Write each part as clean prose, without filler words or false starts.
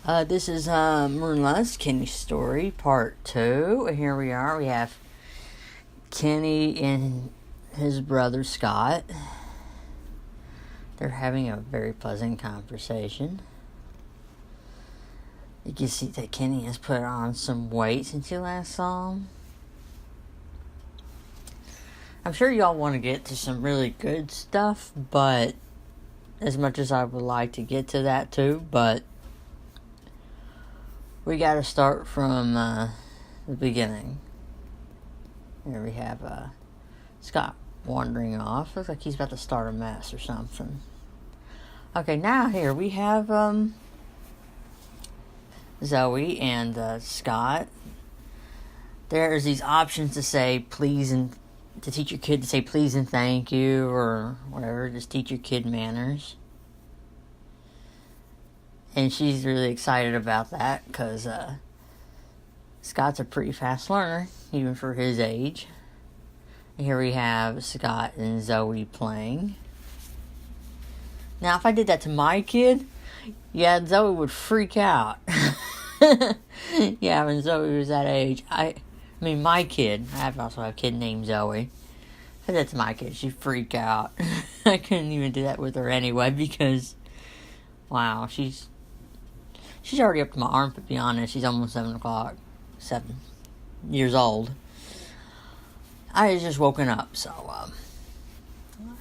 This is Maroon Kenny's story, part 2. And here we are. We have Kenny and his brother Scott. They're having a very pleasant conversation. You can see that Kenny has put on some weight since you last saw him. I'm sure y'all want to get to some really good stuff, but as much as I would like to get to that too, but we got to start from the beginning. Here we have Scott wandering off. Looks like he's about to start a mess or something. Okay, now here we have Zoe and Scott. There's these options to say please and to teach your kid to say please and thank you or whatever. Just teach your kid manners. And she's really excited about that because Scott's a pretty fast learner, even for his age. And here we have Scott and Zoe playing. Now, if I did that to my kid, yeah, Zoe would freak out. Yeah, when Zoe was that age, I mean, my kid, I also have a kid named Zoe. If I did that to my kid, she'd freak out. I couldn't even do that with her anyway because, wow, She's already up to my armpit, to be honest. She's almost 7 years old. I had just woken up, so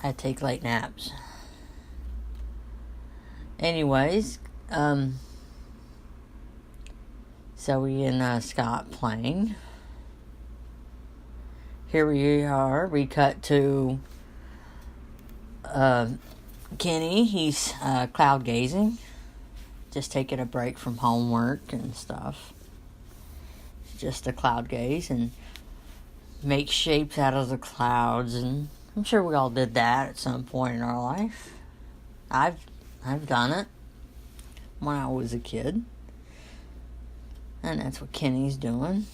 I take late naps. Anyways, Zoe and Scott playing. Here we are. We cut to Kenny. He's cloud gazing. Just taking a break from homework and stuff. Just a cloud gaze and make shapes out of the clouds, and I'm sure we all did that at some point in our life. I've done it when I was a kid, and that's what Kenny's doing.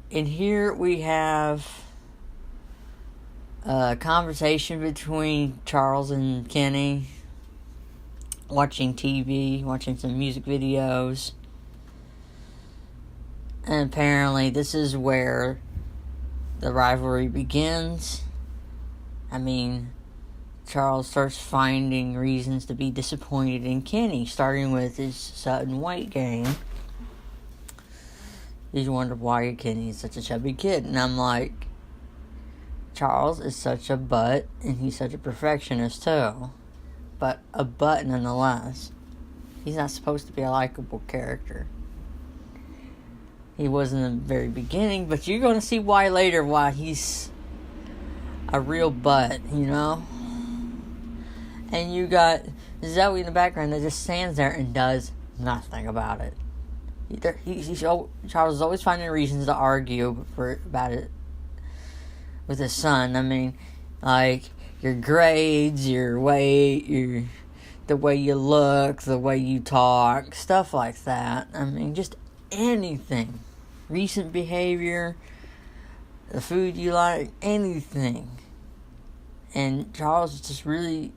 And here we have a conversation between Charles and Kenny. Watching TV, watching some music videos. And apparently this is where the rivalry begins. I mean, Charles starts finding reasons to be disappointed in Kenny, starting with his sudden weight gain. He's wondered why Kenny is such a chubby kid. And I'm like, Charles is such a butt, and he's such a perfectionist too. But a butt nonetheless. He's not supposed to be a likable character. He was in the very beginning, but you're going to see why later, why he's a real butt, you know? And you got Zoe in the background that just stands there and does nothing about it. Charles is always finding reasons to argue about it with his son. I mean, like, your grades, your weight, the way you look, the way you talk, stuff like that. I mean, just anything. Recent behavior, the food you like, anything. And Charles is just really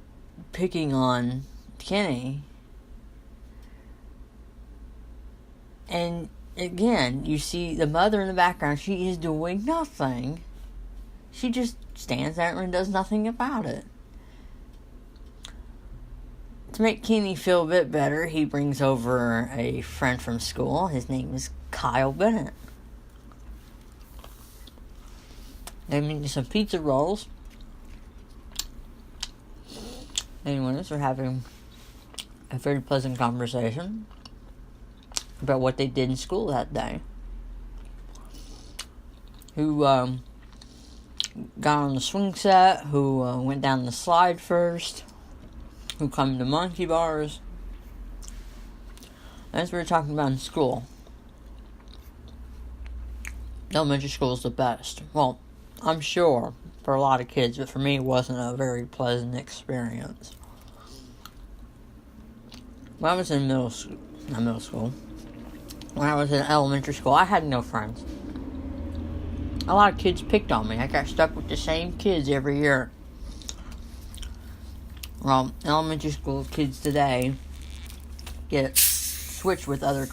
picking on Kenny. And again, you see the mother in the background. She is doing nothing. She just stands there and does nothing about it. To make Kenny feel a bit better, he brings over a friend from school. His name is Kyle Bennett. They make some pizza rolls. Anyways, they're having a very pleasant conversation about what they did in school that day. Who got on the swing set, who went down the slide first, who climbed the monkey bars. That's what we're talking about in school. Elementary school is the best. Well, I'm sure for a lot of kids, but for me it wasn't a very pleasant experience. When I was in when I was in elementary school, I had no friends. A lot of kids picked on me. I got stuck with the same kids every year. Well, elementary school kids today get switched with other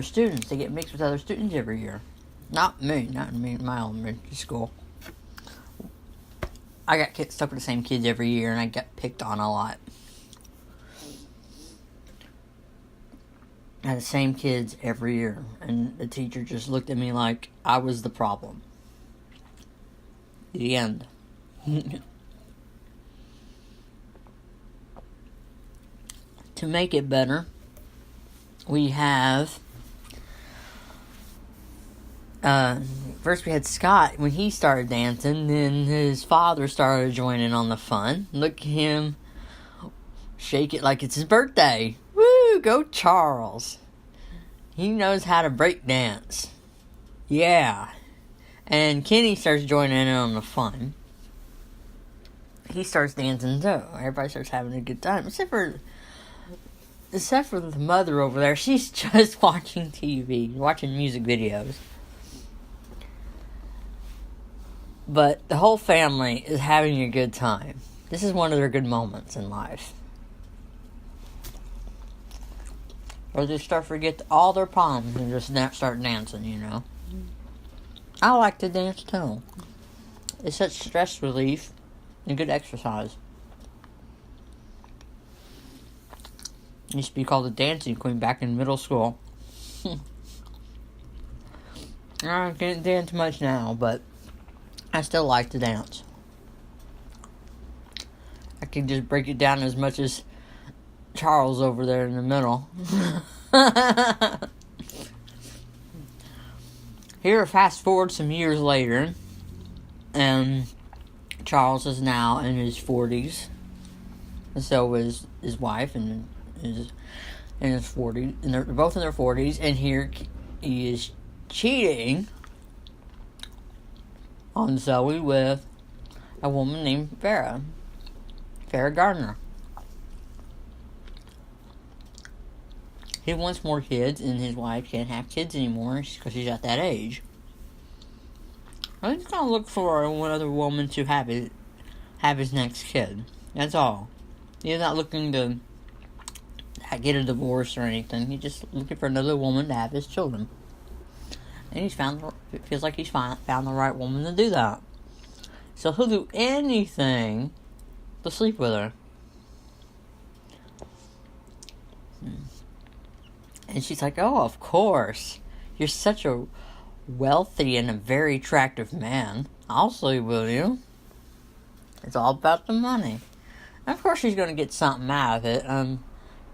students. They get mixed with other students every year. Not me in my elementary school. I got stuck with the same kids every year, and I got picked on a lot. I had the same kids every year, and the teacher just looked at me like I was the problem. The end. To make it better, we have first we had Scott when he started dancing, then his father started joining on the fun. Look at him shake it like it's his birthday. Woo, go Charles. He knows how to break dance. Yeah. And Kenny starts joining in on the fun. He starts dancing too. Everybody starts having a good time. Except for the mother over there. She's just watching TV, watching music videos. But the whole family is having a good time. This is one of their good moments in life. Or they forget all their problems and just start dancing, you know. I like to dance too. It's such stress relief and good exercise. I used to be called the dancing queen back in middle school. I can't dance much now, but I still like to dance. I can just break it down as much as Charles over there in the middle. Here, fast forward some years later, and Charles is now in his 40s. And so is his wife, and is in his 40s, and they're both in their 40s, and here he is cheating on Zoe with a woman named Farrah Gardner. He wants more kids, and his wife can't have kids anymore because she's at that age. I think he's gonna look for one other woman to have his next kid. That's all. He's not looking to get a divorce or anything. He's just looking for another woman to have his children. And it feels like he's found the right woman to do that. So he'll do anything to sleep with her. And she's like, oh, of course. You're such a wealthy and a very attractive man. I'll sleep with you. It's all about the money. And of course she's going to get something out of it.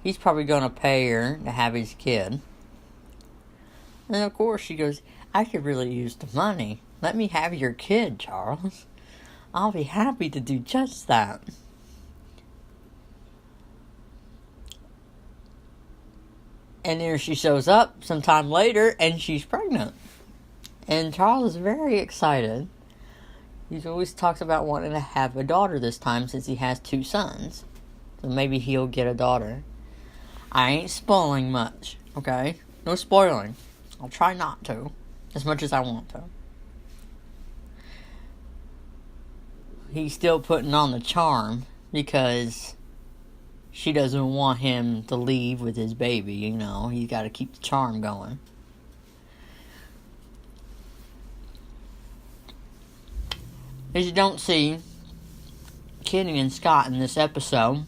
He's probably going to pay her to have his kid. And of course she goes, I could really use the money. Let me have your kid, Charles. I'll be happy to do just that. And there she shows up sometime later, and she's pregnant. And Charles is very excited. He always talks about wanting to have a daughter this time since he has 2 sons. So maybe he'll get a daughter. I ain't spoiling much, okay? No spoiling. I'll try not to, as much as I want to. He's still putting on the charm because she doesn't want him to leave with his baby, you know. He's got to keep the charm going. As you don't see Kenny and Scott in this episode,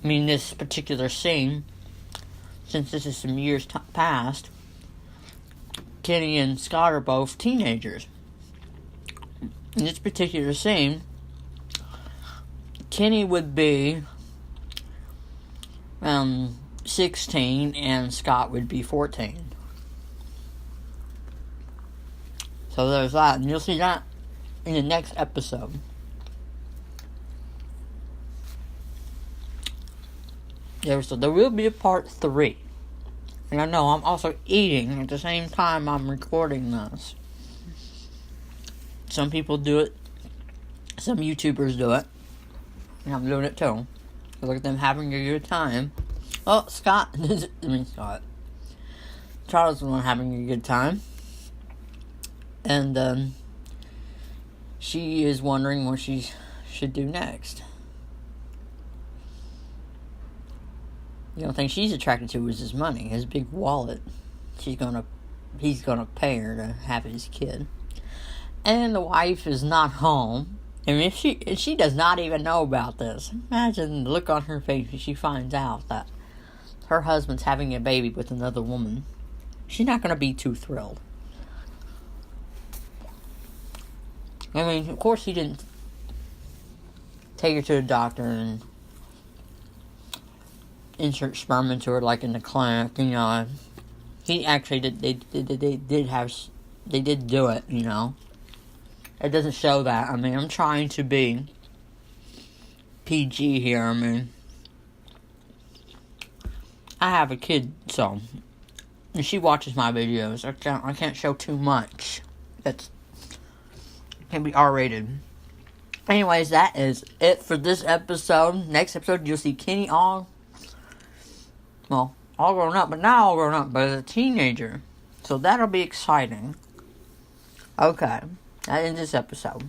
this particular scene, since this is some years past, Kenny and Scott are both teenagers. In this particular scene, Kenny would be 16 and Scott would be 14. So there's that, and you'll see that in the next episode. There will be a part 3. And I know I'm also eating at the same time I'm recording this. Some people do it. Some YouTubers do it. And I'm doing it too. Look at them having a good time. Oh, Scott. Scott. Charles is the one having a good time. And, she is wondering what she should do next. The only thing she's attracted to is his money, his big wallet. He's gonna pay her to have his kid. And the wife is not home. And if she does not even know about this, imagine the look on her face when she finds out that her husband's having a baby with another woman. She's not gonna be too thrilled. I mean, of course he didn't take her to the doctor and insert sperm into her like in the clinic, you know. He actually did. They did do it, you know. It doesn't show that. I mean, I'm trying to be PG here. I mean, I have a kid, so and she watches my videos. I can't show too much. That's can be R-rated. Anyways, that is it for this episode. Next episode, you'll see Kenny all grown up, but not all grown up, but as a teenager. So that'll be exciting. Okay, that ends this episode.